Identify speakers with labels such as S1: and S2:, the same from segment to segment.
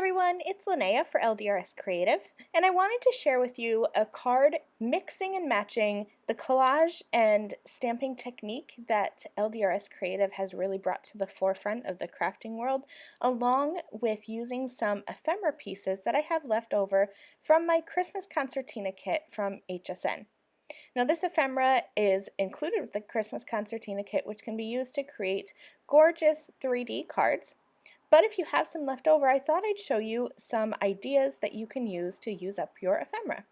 S1: everyone, it's Lynnea for LDRS Creative, and I wanted to share with you a card mixing and matching the collage and stamping technique that LDRS Creative has really brought to the forefront of the crafting world, along with using some ephemera pieces that I have left over from my Christmas Concertina Kit from HSN. Now this ephemera is included with the Christmas Concertina Kit, which can be used to create gorgeous 3D cards. But if you have some left over, I thought I'd show you some ideas that you can use to use up your ephemera.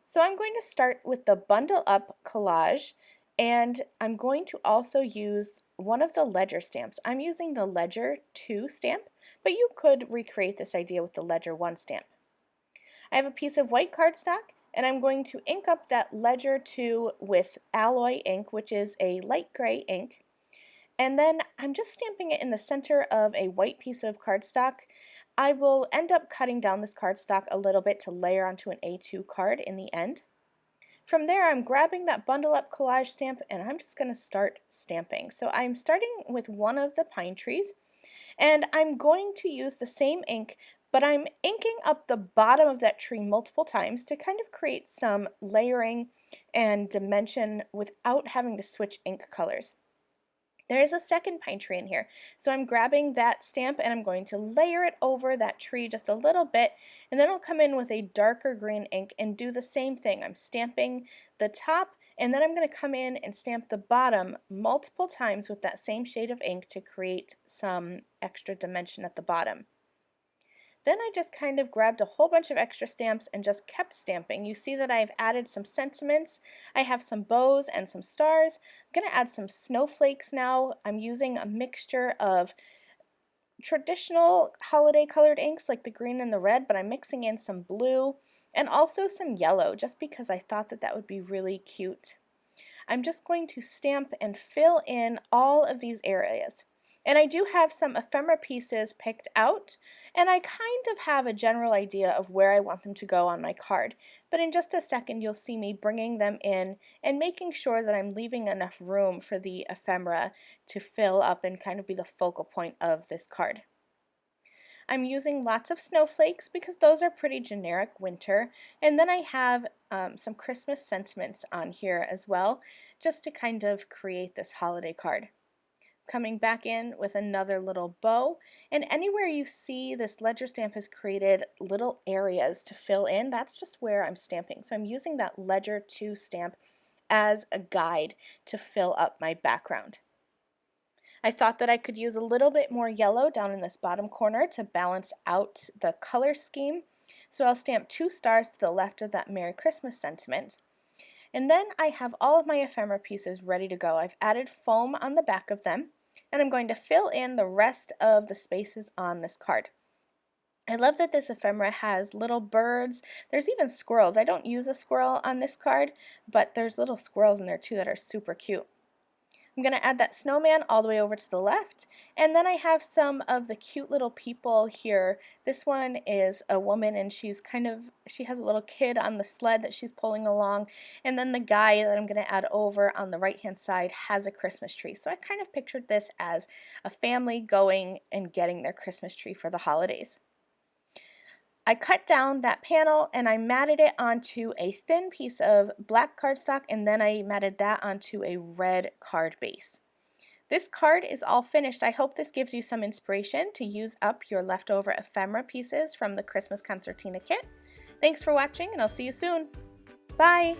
S1: So I'm going to start with the Bundle Up Collage, and I'm going to also use one of the Ledger stamps. I'm using the Ledger 2 stamp, but you could recreate this idea with the Ledger 1 stamp. I have a piece of white cardstock, and I'm going to ink up that Ledger 2 with alloy ink, which is a light gray ink. And then I'm just stamping it in the center of a white piece of cardstock. I will end up cutting down this cardstock a little bit to layer onto an A2 card in the end. From there, I'm grabbing that Bundle Up Collage stamp and I'm just going to start stamping. So I'm starting with one of the pine trees, and I'm going to use the same ink, but I'm inking up the bottom of that tree multiple times to kind of create some layering and dimension without having to switch ink colors. There is a second pine tree in here, so I'm grabbing that stamp and I'm going to layer it over that tree just a little bit, and then I'll come in with a darker green ink and do the same thing. I'm stamping the top, and then I'm going to come in and stamp the bottom multiple times with that same shade of ink to create some extra dimension at the bottom. Then I just kind of grabbed a whole bunch of extra stamps and just kept stamping. You see that I've added some sentiments. I have some bows and some stars. I'm going to add some snowflakes now. I'm using a mixture of traditional holiday colored inks like the green and the red, but I'm mixing in some blue and also some yellow just because I thought that that would be really cute. I'm just going to stamp and fill in all of these areas. And I do have some ephemera pieces picked out, and I kind of have a general idea of where I want them to go on my card. But in just a second you'll see me bringing them in and making sure that I'm leaving enough room for the ephemera to fill up and kind of be the focal point of this card. I'm using lots of snowflakes because those are pretty generic winter, and then I have some Christmas sentiments on here as well, just to kind of create this holiday card. Coming back in with another little bow, and anywhere you see this ledger stamp has created little areas to fill in, that's just where I'm stamping. So I'm using that Ledger 2 stamp as a guide to fill up my background. I thought that I could use a little bit more yellow down in this bottom corner to balance out the color scheme, so I'll stamp 2 stars to the left of that Merry Christmas sentiment. And then I have all of my ephemera pieces ready to go. I've added foam on the back of them, and I'm going to fill in the rest of the spaces on this card. I love that this ephemera has little birds. There's even squirrels. I don't use a squirrel on this card, but there's little squirrels in there too that are super cute. I'm going to add that snowman all the way over to the left, and then I have some of the cute little people here. This one is a woman, and she has a little kid on the sled that she's pulling along, and then the guy that I'm going to add over on the right hand side has a Christmas tree. So I kind of pictured this as a family going and getting their Christmas tree for the holidays. I cut down that panel and I matted it onto a thin piece of black cardstock, and then I matted that onto a red card base. This card is all finished. I hope this gives you some inspiration to use up your leftover ephemera pieces from the Christmas Concertina Kit. Thanks for watching, and I'll see you soon. Bye!